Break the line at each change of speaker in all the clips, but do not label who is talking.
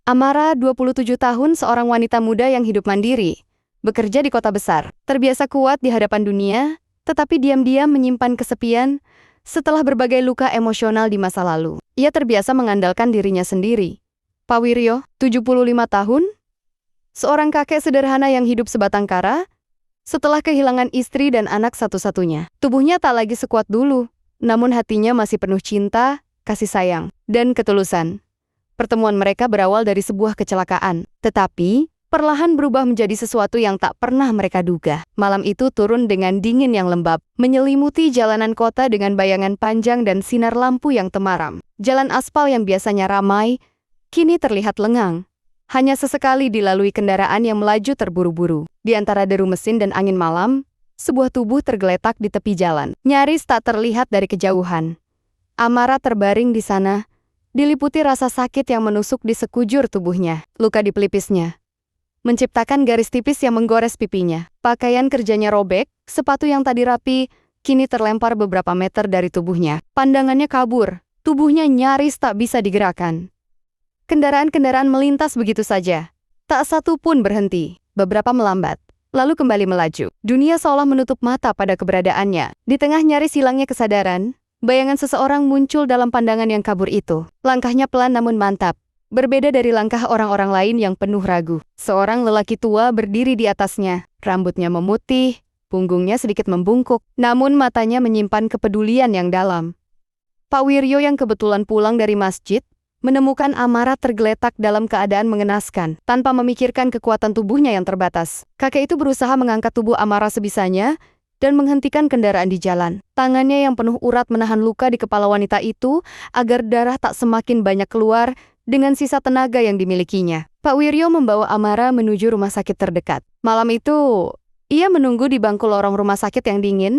Amara, 27 tahun, seorang wanita muda yang hidup mandiri. Bekerja di kota besar, terbiasa kuat di hadapan dunia, tetapi diam-diam menyimpan kesepian setelah berbagai luka emosional di masa lalu. Ia terbiasa mengandalkan dirinya sendiri. Pak Wiryo, 75 tahun, seorang kakek sederhana yang hidup sebatang kara, setelah kehilangan istri dan anak satu-satunya. Tubuhnya tak lagi sekuat dulu, namun hatinya masih penuh cinta, kasih sayang, dan ketulusan. Pertemuan mereka berawal dari sebuah kecelakaan, tetapi perlahan berubah menjadi sesuatu yang tak pernah mereka duga. Malam itu turun dengan dingin yang lembab, menyelimuti jalanan kota dengan bayangan panjang dan sinar lampu yang temaram. Jalan aspal yang biasanya ramai, kini terlihat lengang. Hanya sesekali dilalui kendaraan yang melaju terburu-buru. Di antara deru mesin dan angin malam, sebuah tubuh tergeletak di tepi jalan. Nyaris tak terlihat dari kejauhan. Amara terbaring di sana, diliputi rasa sakit yang menusuk di sekujur tubuhnya. Luka di pelipisnya menciptakan garis tipis yang menggores pipinya. Pakaian kerjanya robek, sepatu yang tadi rapi, kini terlempar beberapa meter dari tubuhnya. Pandangannya kabur, tubuhnya nyaris tak bisa digerakkan. Kendaraan-kendaraan melintas begitu saja. Tak satu pun berhenti, beberapa melambat, lalu kembali melaju. Dunia seolah menutup mata pada keberadaannya. Di tengah nyaris hilangnya kesadaran, bayangan seseorang muncul dalam pandangan yang kabur itu. Langkahnya pelan namun mantap. Berbeda dari langkah orang-orang lain yang penuh ragu. Seorang lelaki tua berdiri di atasnya. Rambutnya memutih, punggungnya sedikit membungkuk. Namun matanya menyimpan kepedulian yang dalam. Pak Wiryo yang kebetulan pulang dari masjid, menemukan Amara tergeletak dalam keadaan mengenaskan. Tanpa memikirkan kekuatan tubuhnya yang terbatas, kakek itu berusaha mengangkat tubuh Amara sebisanya, dan menghentikan kendaraan di jalan. Tangannya yang penuh urat menahan luka di kepala wanita itu agar darah tak semakin banyak keluar dengan sisa tenaga yang dimilikinya. Pak Wiryo membawa Amara menuju rumah sakit terdekat. Malam itu, ia menunggu di bangku lorong rumah sakit yang dingin,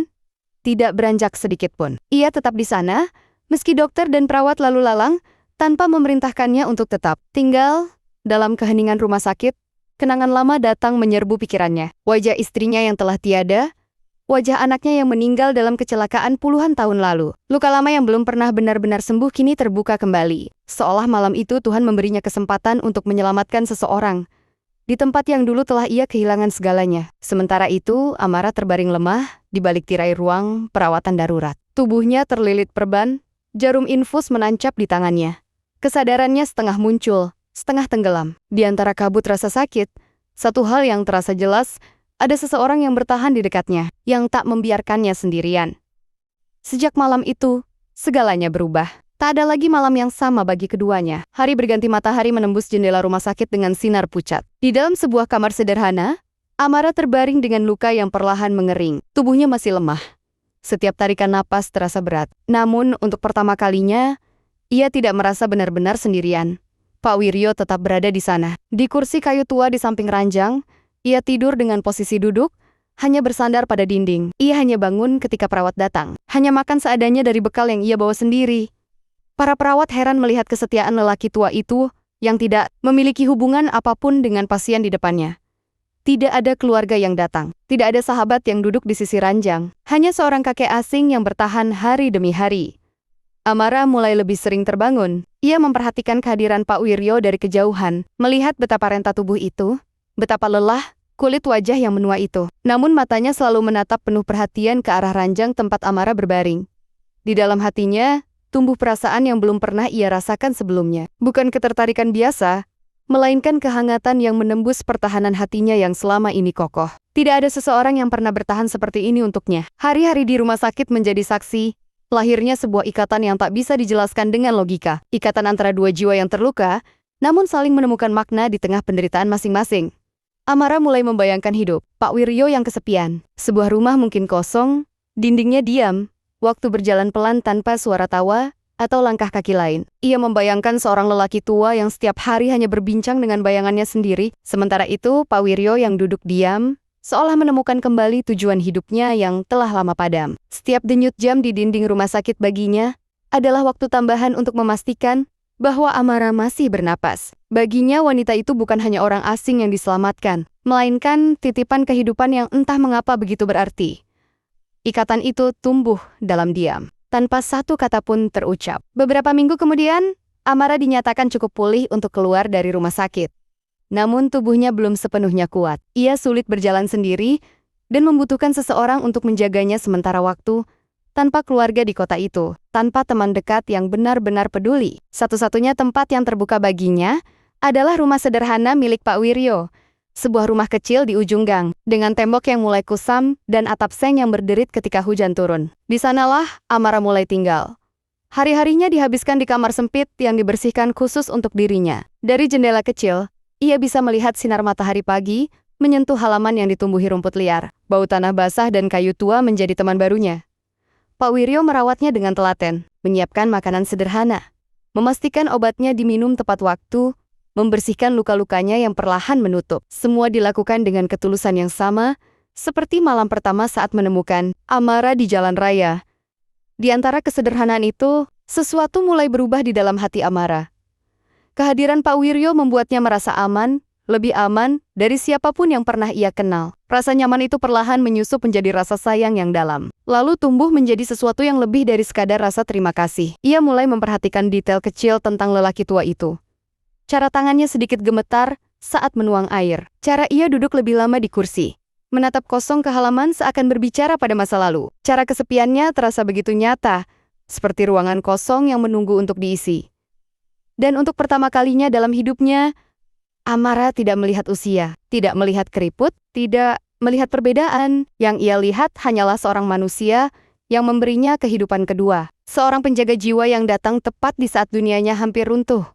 tidak beranjak sedikit pun. Ia tetap di sana, meski dokter dan perawat lalu lalang, tanpa memerintahkannya untuk tetap tinggal. Dalam keheningan rumah sakit, kenangan lama datang menyerbu pikirannya. Wajah istrinya yang telah tiada, wajah anaknya yang meninggal dalam kecelakaan puluhan tahun lalu. Luka lama yang belum pernah benar-benar sembuh kini terbuka kembali. Seolah malam itu Tuhan memberinya kesempatan untuk menyelamatkan seseorang di tempat yang dulu telah ia kehilangan segalanya. Sementara itu, Amara terbaring lemah di balik tirai ruang perawatan darurat. Tubuhnya terlilit perban, jarum infus menancap di tangannya. Kesadarannya setengah muncul, setengah tenggelam. Di antara kabut rasa sakit, satu hal yang terasa jelas, ada seseorang yang bertahan di dekatnya, yang tak membiarkannya sendirian. Sejak malam itu, segalanya berubah. Tak ada lagi malam yang sama bagi keduanya. Hari berganti matahari menembus jendela rumah sakit dengan sinar pucat. Di dalam sebuah kamar sederhana, Amara terbaring dengan luka yang perlahan mengering. Tubuhnya masih lemah. Setiap tarikan napas terasa berat. Namun, untuk pertama kalinya, ia tidak merasa benar-benar sendirian. Pak Wiryo tetap berada di sana. Di kursi kayu tua di samping ranjang, ia tidur dengan posisi duduk, hanya bersandar pada dinding. Ia hanya bangun ketika perawat datang. Hanya makan seadanya dari bekal yang ia bawa sendiri. Para perawat heran melihat kesetiaan lelaki tua itu yang tidak memiliki hubungan apapun dengan pasien di depannya. Tidak ada keluarga yang datang. Tidak ada sahabat yang duduk di sisi ranjang. Hanya seorang kakek asing yang bertahan hari demi hari. Amara mulai lebih sering terbangun. Ia memperhatikan kehadiran Pak Wiryo dari kejauhan, melihat betapa renta tubuh itu, betapa lelah kulit wajah yang menua itu. Namun matanya selalu menatap penuh perhatian ke arah ranjang tempat Amara berbaring. Di dalam hatinya, tumbuh perasaan yang belum pernah ia rasakan sebelumnya. Bukan ketertarikan biasa, melainkan kehangatan yang menembus pertahanan hatinya yang selama ini kokoh. Tidak ada seseorang yang pernah bertahan seperti ini untuknya. Hari-hari di rumah sakit menjadi saksi lahirnya sebuah ikatan yang tak bisa dijelaskan dengan logika. Ikatan antara dua jiwa yang terluka, namun saling menemukan makna di tengah penderitaan masing-masing. Amara mulai membayangkan hidup Pak Wiryo yang kesepian. Sebuah rumah mungkin kosong, dindingnya diam, waktu berjalan pelan tanpa suara tawa atau langkah kaki lain. Ia membayangkan seorang lelaki tua yang setiap hari hanya berbincang dengan bayangannya sendiri. Sementara itu, Pak Wiryo yang duduk diam, seolah menemukan kembali tujuan hidupnya yang telah lama padam. Setiap denyut jam di dinding rumah sakit baginya adalah waktu tambahan untuk memastikan bahwa Amara masih bernapas. Baginya wanita itu bukan hanya orang asing yang diselamatkan, melainkan titipan kehidupan yang entah mengapa begitu berarti. Ikatan itu tumbuh dalam diam, tanpa satu kata pun terucap. Beberapa minggu kemudian, Amara dinyatakan cukup pulih untuk keluar dari rumah sakit. Namun tubuhnya belum sepenuhnya kuat. Ia sulit berjalan sendiri dan membutuhkan seseorang untuk menjaganya sementara waktu, tanpa keluarga di kota itu, tanpa teman dekat yang benar-benar peduli. Satu-satunya tempat yang terbuka baginya adalah rumah sederhana milik Pak Wiryo. Sebuah rumah kecil di ujung gang, dengan tembok yang mulai kusam dan atap seng yang berderit ketika hujan turun. Di sanalah Amara mulai tinggal. Hari-harinya dihabiskan di kamar sempit yang dibersihkan khusus untuk dirinya. Dari jendela kecil, ia bisa melihat sinar matahari pagi menyentuh halaman yang ditumbuhi rumput liar. Bau tanah basah dan kayu tua menjadi teman barunya. Pak Wiryo merawatnya dengan telaten, menyiapkan makanan sederhana, memastikan obatnya diminum tepat waktu, membersihkan luka-lukanya yang perlahan menutup. Semua dilakukan dengan ketulusan yang sama, seperti malam pertama saat menemukan Amara di jalan raya. Di antara kesederhanaan itu, sesuatu mulai berubah di dalam hati Amara. Kehadiran Pak Wiryo membuatnya merasa aman, lebih aman dari siapapun yang pernah ia kenal. Rasa nyaman itu perlahan menyusup menjadi rasa sayang yang dalam. Lalu tumbuh menjadi sesuatu yang lebih dari sekadar rasa terima kasih. Ia mulai memperhatikan detail kecil tentang lelaki tua itu. Cara tangannya sedikit gemetar saat menuang air. Cara ia duduk lebih lama di kursi. Menatap kosong ke halaman seakan berbicara pada masa lalu. Cara kesepiannya terasa begitu nyata, seperti ruangan kosong yang menunggu untuk diisi. Dan untuk pertama kalinya dalam hidupnya, Amara tidak melihat usia, tidak melihat keriput, tidak melihat perbedaan. Yang ia lihat hanyalah seorang manusia yang memberinya kehidupan kedua. Seorang penjaga jiwa yang datang tepat di saat dunianya hampir runtuh.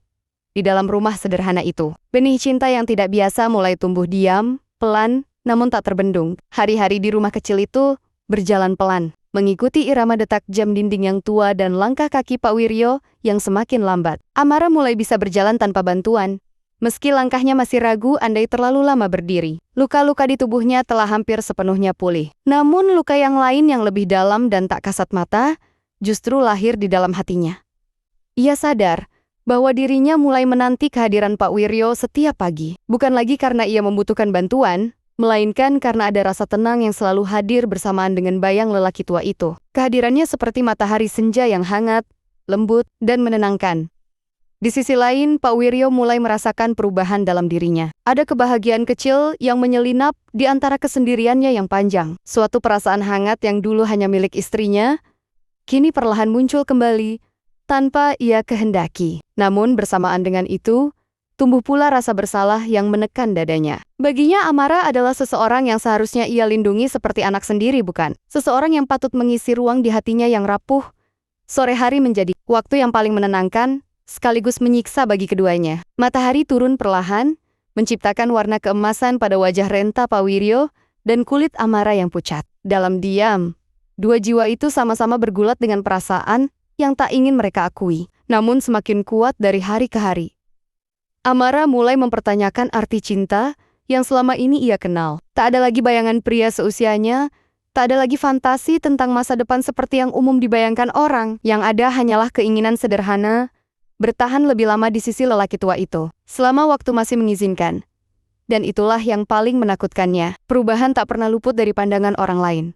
Di dalam rumah sederhana itu, benih cinta yang tidak biasa mulai tumbuh diam, pelan, namun tak terbendung. Hari-hari di rumah kecil itu berjalan pelan, mengikuti irama detak jam dinding yang tua dan langkah kaki Pak Wiryo yang semakin lambat. Amara mulai bisa berjalan tanpa bantuan. Meski langkahnya masih ragu andai terlalu lama berdiri. Luka-luka di tubuhnya telah hampir sepenuhnya pulih. Namun luka yang lain yang lebih dalam dan tak kasat mata justru lahir di dalam hatinya. Ia sadar bahwa dirinya mulai menanti kehadiran Pak Wiryo setiap pagi. Bukan lagi karena ia membutuhkan bantuan, melainkan karena ada rasa tenang yang selalu hadir bersamaan dengan bayang lelaki tua itu. Kehadirannya seperti matahari senja yang hangat, lembut, dan menenangkan. Di sisi lain, Pak Wiryo mulai merasakan perubahan dalam dirinya. Ada kebahagiaan kecil yang menyelinap di antara kesendiriannya yang panjang. Suatu perasaan hangat yang dulu hanya milik istrinya, kini perlahan muncul kembali tanpa ia kehendaki. Namun bersamaan dengan itu, tumbuh pula rasa bersalah yang menekan dadanya. Baginya Amara adalah seseorang yang seharusnya ia lindungi seperti anak sendiri, bukan? Seseorang yang patut mengisi ruang di hatinya yang rapuh. Sore hari menjadi waktu yang paling menenangkan, sekaligus menyiksa bagi keduanya. Matahari turun perlahan, menciptakan warna keemasan pada wajah renta Pak Wiryo dan kulit Amara yang pucat. Dalam diam, dua jiwa itu sama-sama bergulat dengan perasaan yang tak ingin mereka akui, namun semakin kuat dari hari ke hari. Amara mulai mempertanyakan arti cinta yang selama ini ia kenal. Tak ada lagi bayangan pria seusianya, tak ada lagi fantasi tentang masa depan seperti yang umum dibayangkan orang. Yang ada hanyalah keinginan sederhana, bertahan lebih lama di sisi lelaki tua itu, selama waktu masih mengizinkan. Dan itulah yang paling menakutkannya. Perubahan tak pernah luput dari pandangan orang lain.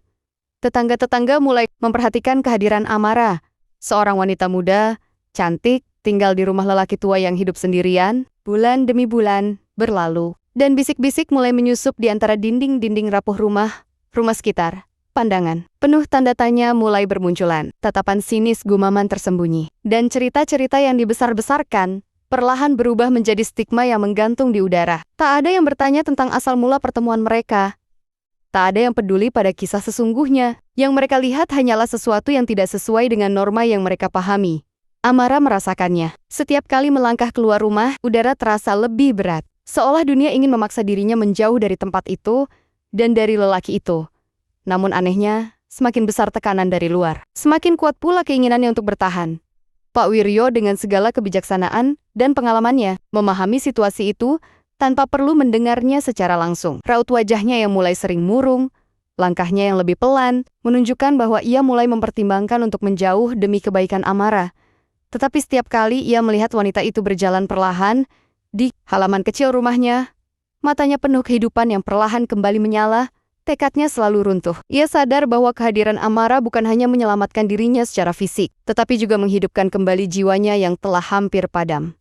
Tetangga-tetangga mulai memperhatikan kehadiran Amara, seorang wanita muda, cantik, tinggal di rumah lelaki tua yang hidup sendirian. Bulan demi bulan berlalu, dan bisik-bisik mulai menyusup di antara dinding-dinding rapuh rumah sekitar. Pandangan penuh tanda tanya mulai bermunculan, tatapan sinis gumaman tersembunyi, dan cerita-cerita yang dibesar-besarkan perlahan berubah menjadi stigma yang menggantung di udara. Tak ada yang bertanya tentang asal mula pertemuan mereka. Tak ada yang peduli pada kisah sesungguhnya. Yang mereka lihat hanyalah sesuatu yang tidak sesuai dengan norma yang mereka pahami. Amara merasakannya. Setiap kali melangkah keluar rumah, udara terasa lebih berat. Seolah dunia ingin memaksa dirinya menjauh dari tempat itu dan dari lelaki itu. Namun anehnya, semakin besar tekanan dari luar. Semakin kuat pula keinginannya untuk bertahan. Pak Wiryo dengan segala kebijaksanaan dan pengalamannya memahami situasi itu tanpa perlu mendengarnya secara langsung. Raut wajahnya yang mulai sering murung, langkahnya yang lebih pelan, menunjukkan bahwa ia mulai mempertimbangkan untuk menjauh demi kebaikan Amara. Tetapi setiap kali ia melihat wanita itu berjalan perlahan di halaman kecil rumahnya, matanya penuh kehidupan yang perlahan kembali menyala, tekadnya selalu runtuh. Ia sadar bahwa kehadiran Amara bukan hanya menyelamatkan dirinya secara fisik, tetapi juga menghidupkan kembali jiwanya yang telah hampir padam.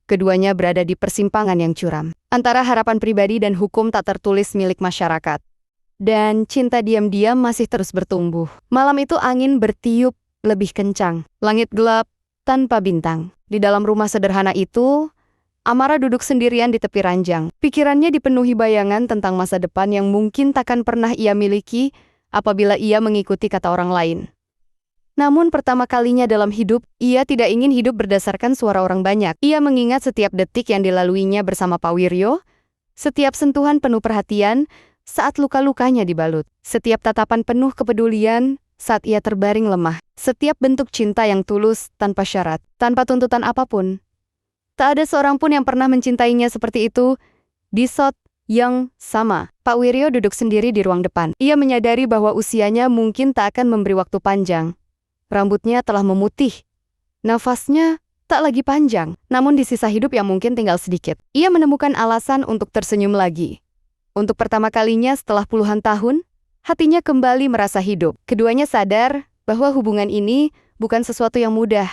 Keduanya berada di persimpangan yang curam, antara harapan pribadi dan hukum tak tertulis milik masyarakat. Dan cinta diam-diam masih terus bertumbuh. Malam itu angin bertiup lebih kencang. Langit gelap tanpa bintang. Di dalam rumah sederhana itu, Amara duduk sendirian di tepi ranjang. Pikirannya dipenuhi bayangan tentang masa depan yang mungkin takkan pernah ia miliki apabila ia mengikuti kata orang lain. Namun pertama kalinya dalam hidup, ia tidak ingin hidup berdasarkan suara orang banyak. Ia mengingat setiap detik yang dilaluinya bersama Pak Wiryo, setiap sentuhan penuh perhatian saat luka-lukanya dibalut, setiap tatapan penuh kepedulian saat ia terbaring lemah, setiap bentuk cinta yang tulus tanpa syarat, tanpa tuntutan apapun. Tak ada seorang pun yang pernah mencintainya seperti itu. Di shot yang sama, Pak Wiryo duduk sendiri di ruang depan. Ia menyadari bahwa usianya mungkin tak akan memberi waktu panjang. Rambutnya telah memutih. Nafasnya tak lagi panjang, namun di sisa hidup yang mungkin tinggal sedikit. Ia menemukan alasan untuk tersenyum lagi. Untuk pertama kalinya setelah puluhan tahun, hatinya kembali merasa hidup. Keduanya sadar bahwa hubungan ini bukan sesuatu yang mudah,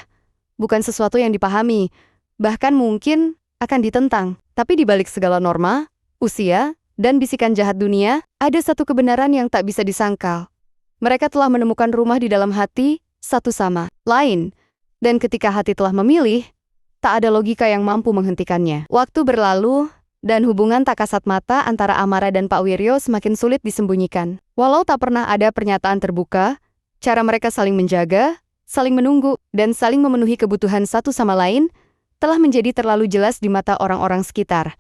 bukan sesuatu yang dipahami, bahkan mungkin akan ditentang. Tapi di balik segala norma, usia, dan bisikan jahat dunia, ada satu kebenaran yang tak bisa disangkal. Mereka telah menemukan rumah di dalam hati satu sama lain. Dan ketika hati telah memilih, tak ada logika yang mampu menghentikannya. Waktu berlalu, dan hubungan tak kasat mata antara Amara dan Pak Wiryo semakin sulit disembunyikan. Walau tak pernah ada pernyataan terbuka, cara mereka saling menjaga, saling menunggu, dan saling memenuhi kebutuhan satu sama lain telah menjadi terlalu jelas di mata orang-orang sekitar.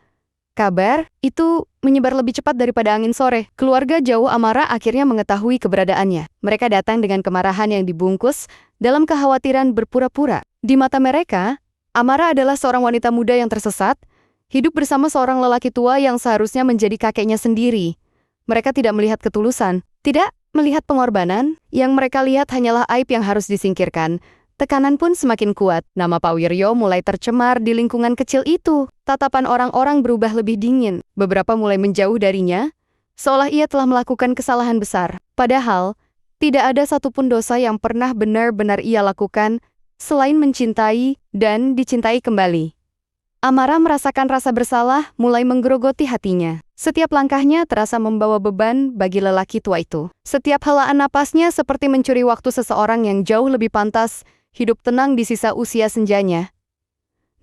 Kabar itu menyebar lebih cepat daripada angin sore. Keluarga jauh Amara akhirnya mengetahui keberadaannya. Mereka datang dengan kemarahan yang dibungkus dalam kekhawatiran berpura-pura. Di mata mereka, Amara adalah seorang wanita muda yang tersesat, hidup bersama seorang lelaki tua yang seharusnya menjadi kakeknya sendiri. Mereka tidak melihat ketulusan, tidak melihat pengorbanan, yang mereka lihat hanyalah aib yang harus disingkirkan. Tekanan pun semakin kuat. Nama Pak Wiryo mulai tercemar di lingkungan kecil itu. Tatapan orang-orang berubah lebih dingin. Beberapa mulai menjauh darinya, seolah ia telah melakukan kesalahan besar. Padahal, tidak ada satupun dosa yang pernah benar-benar ia lakukan selain mencintai dan dicintai kembali. Amara merasakan rasa bersalah mulai menggerogoti hatinya. Setiap langkahnya terasa membawa beban bagi lelaki tua itu. Setiap helaan napasnya seperti mencuri waktu seseorang yang jauh lebih pantas hidup tenang di sisa usia senjanya.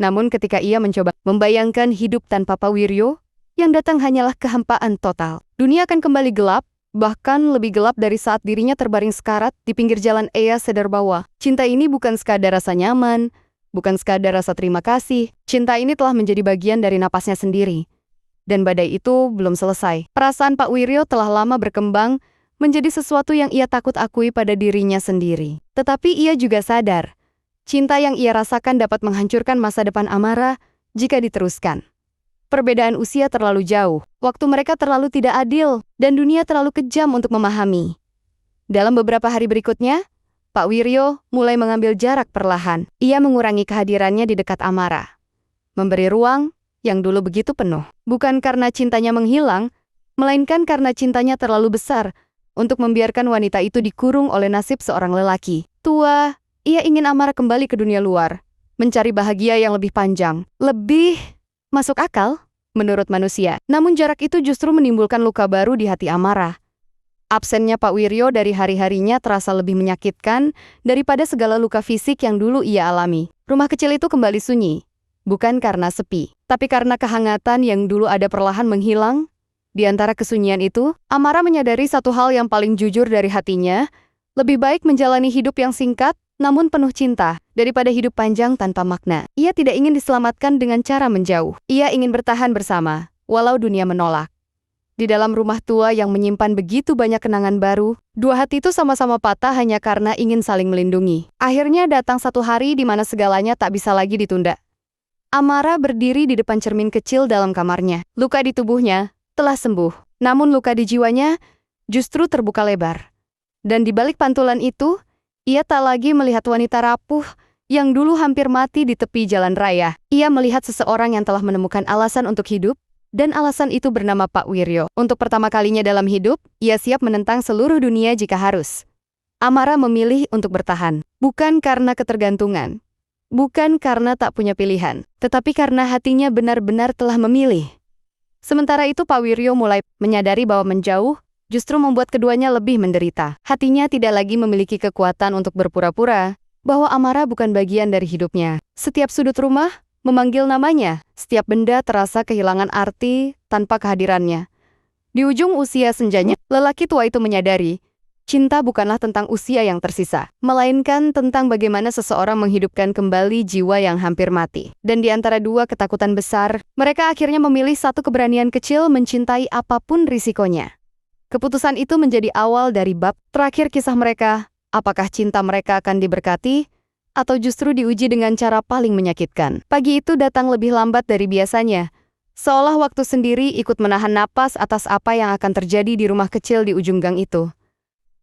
Namun ketika ia mencoba membayangkan hidup tanpa Pak Wiryo, yang datang hanyalah kehampaan total. Dunia akan kembali gelap, bahkan lebih gelap dari saat dirinya terbaring sekarat di pinggir jalan Ea Sedarbawa. Cinta ini bukan sekadar rasa nyaman, bukan sekadar rasa terima kasih. Cinta ini telah menjadi bagian dari napasnya sendiri. Dan badai itu belum selesai. Perasaan Pak Wiryo telah lama berkembang menjadi sesuatu yang ia takut akui pada dirinya sendiri. Tetapi ia juga sadar, cinta yang ia rasakan dapat menghancurkan masa depan Amara jika diteruskan. Perbedaan usia terlalu jauh, waktu mereka terlalu tidak adil, dan dunia terlalu kejam untuk memahami. Dalam beberapa hari berikutnya, Pak Wiryo mulai mengambil jarak perlahan. Ia mengurangi kehadirannya di dekat Amara, memberi ruang yang dulu begitu penuh. Bukan karena cintanya menghilang, melainkan karena cintanya terlalu besar untuk membiarkan wanita itu dikurung oleh nasib seorang lelaki tua. Ia ingin Amara kembali ke dunia luar, mencari bahagia yang lebih panjang, lebih masuk akal menurut manusia. Namun jarak itu justru menimbulkan luka baru di hati Amara. Absennya Pak Wiryo dari hari-harinya terasa lebih menyakitkan daripada segala luka fisik yang dulu ia alami. Rumah kecil itu kembali sunyi, bukan karena sepi, tapi karena kehangatan yang dulu ada perlahan menghilang. Di antara kesunyian itu, Amara menyadari satu hal yang paling jujur dari hatinya, lebih baik menjalani hidup yang singkat, namun penuh cinta, daripada hidup panjang tanpa makna. Ia tidak ingin diselamatkan dengan cara menjauh. Ia ingin bertahan bersama, walau dunia menolak. Di dalam rumah tua yang menyimpan begitu banyak kenangan baru, dua hati itu sama-sama patah hanya karena ingin saling melindungi. Akhirnya datang satu hari di mana segalanya tak bisa lagi ditunda. Amara berdiri di depan cermin kecil dalam kamarnya. Luka di tubuhnya telah sembuh, namun luka di jiwanya justru terbuka lebar. Dan di balik pantulan itu, ia tak lagi melihat wanita rapuh yang dulu hampir mati di tepi jalan raya. Ia melihat seseorang yang telah menemukan alasan untuk hidup, Dan alasan itu bernama Pak Wiryo. Untuk pertama kalinya dalam hidup, ia siap menentang seluruh dunia jika harus. Amara memilih untuk bertahan, bukan karena ketergantungan, bukan karena tak punya pilihan, tetapi karena hatinya benar-benar telah memilih. Sementara itu Pak Wiryo mulai menyadari bahwa menjauh justru membuat keduanya lebih menderita. Hatinya tidak lagi memiliki kekuatan untuk berpura-pura bahwa Amara bukan bagian dari hidupnya. Setiap sudut rumah memanggil namanya, setiap benda terasa kehilangan arti tanpa kehadirannya. Di ujung usia senjanya, lelaki tua itu menyadari, cinta bukanlah tentang usia yang tersisa, melainkan tentang bagaimana seseorang menghidupkan kembali jiwa yang hampir mati. Dan di antara dua ketakutan besar, mereka akhirnya memilih satu keberanian kecil mencintai apapun risikonya. Keputusan itu menjadi awal dari bab terakhir kisah mereka. Apakah cinta mereka akan diberkati, atau justru diuji dengan cara paling menyakitkan? Pagi itu datang lebih lambat dari biasanya, seolah waktu sendiri ikut menahan napas atas apa yang akan terjadi di rumah kecil di ujung gang itu.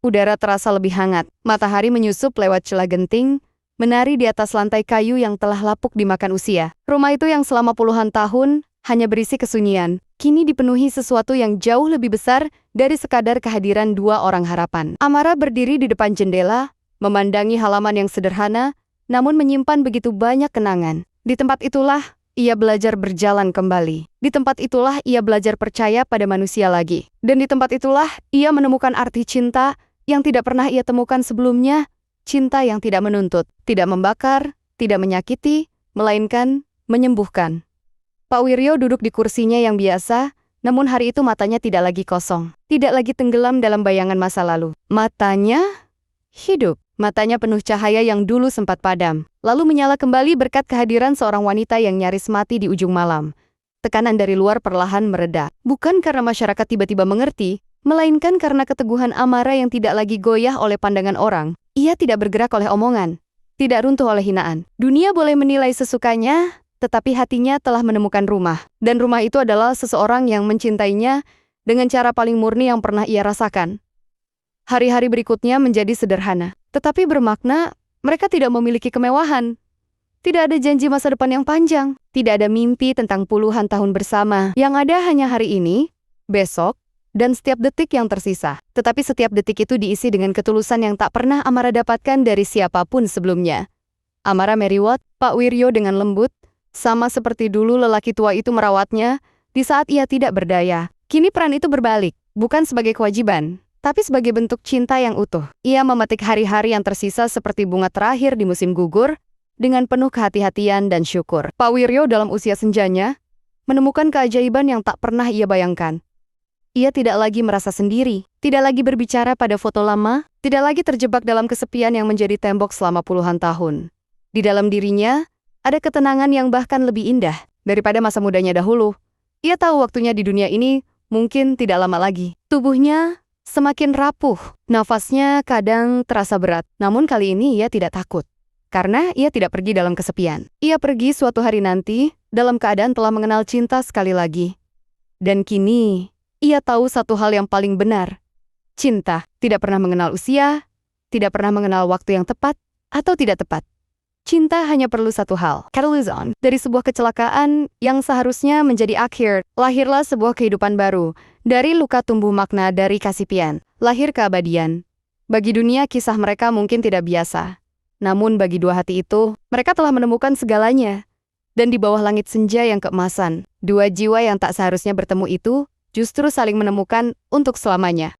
Udara terasa lebih hangat, matahari menyusup lewat celah genting, menari di atas lantai kayu yang telah lapuk dimakan usia. Rumah itu yang selama puluhan tahun hanya berisi kesunyian, kini dipenuhi sesuatu yang jauh lebih besar dari sekadar kehadiran dua orang harapan. Amara berdiri di depan jendela, memandangi halaman yang sederhana, namun menyimpan begitu banyak kenangan. Di tempat itulah ia belajar berjalan kembali. Di tempat itulah ia belajar percaya pada manusia lagi. Dan di tempat itulah ia menemukan arti cinta yang tidak pernah ia temukan sebelumnya, cinta yang tidak menuntut, tidak membakar, tidak menyakiti, melainkan menyembuhkan. Pak Wiryo duduk di kursinya yang biasa, namun hari itu matanya tidak lagi kosong, tidak lagi tenggelam dalam bayangan masa lalu. Matanya hidup, matanya penuh cahaya yang dulu sempat padam, lalu menyala kembali berkat kehadiran seorang wanita yang nyaris mati di ujung malam. Tekanan dari luar perlahan mereda, bukan karena masyarakat tiba-tiba mengerti, melainkan karena keteguhan Amara yang tidak lagi goyah oleh pandangan orang. Ia tidak bergerak oleh omongan, tidak runtuh oleh hinaan. Dunia boleh menilai sesukanya, tetapi hatinya telah menemukan rumah. Dan rumah itu adalah seseorang yang mencintainya dengan cara paling murni yang pernah ia rasakan. Hari-hari berikutnya menjadi sederhana, tetapi bermakna. Mereka tidak memiliki kemewahan. Tidak ada janji masa depan yang panjang. Tidak ada mimpi tentang puluhan tahun bersama. Yang ada hanya hari ini, besok, dan setiap detik yang tersisa. Tetapi setiap detik itu diisi dengan ketulusan yang tak pernah Amara dapatkan dari siapapun sebelumnya. Amara meriwat Pak Wiryo dengan lembut, sama seperti dulu lelaki tua itu merawatnya di saat ia tidak berdaya. Kini peran itu berbalik, bukan sebagai kewajiban, tapi sebagai bentuk cinta yang utuh. Ia memetik hari-hari yang tersisa seperti bunga terakhir di musim gugur, dengan penuh kehati-hatian dan syukur. Pak Wiryo dalam usia senjanya menemukan keajaiban yang tak pernah ia bayangkan. Ia tidak lagi merasa sendiri, tidak lagi berbicara pada foto lama, tidak lagi terjebak dalam kesepian yang menjadi tembok selama puluhan tahun. Di dalam dirinya, ada ketenangan yang bahkan lebih indah daripada masa mudanya dahulu. Ia tahu waktunya di dunia ini mungkin tidak lama lagi. Tubuhnya semakin rapuh, nafasnya kadang terasa berat. Namun kali ini ia tidak takut, karena ia tidak pergi dalam kesepian. Ia pergi suatu hari nanti dalam keadaan telah mengenal cinta sekali lagi. Dan kini, ia tahu satu hal yang paling benar. Cinta tidak pernah mengenal usia, tidak pernah mengenal waktu yang tepat atau tidak tepat. Cinta hanya perlu satu hal, catalyst. Dari sebuah kecelakaan yang seharusnya menjadi akhir, lahirlah sebuah kehidupan baru. Dari luka tumbuh makna, dari kasih pian, lahir keabadian. Bagi dunia kisah mereka mungkin tidak biasa. Namun bagi dua hati itu, mereka telah menemukan segalanya. Dan di bawah langit senja yang keemasan, dua jiwa yang tak seharusnya bertemu itu justru saling menemukan untuk selamanya.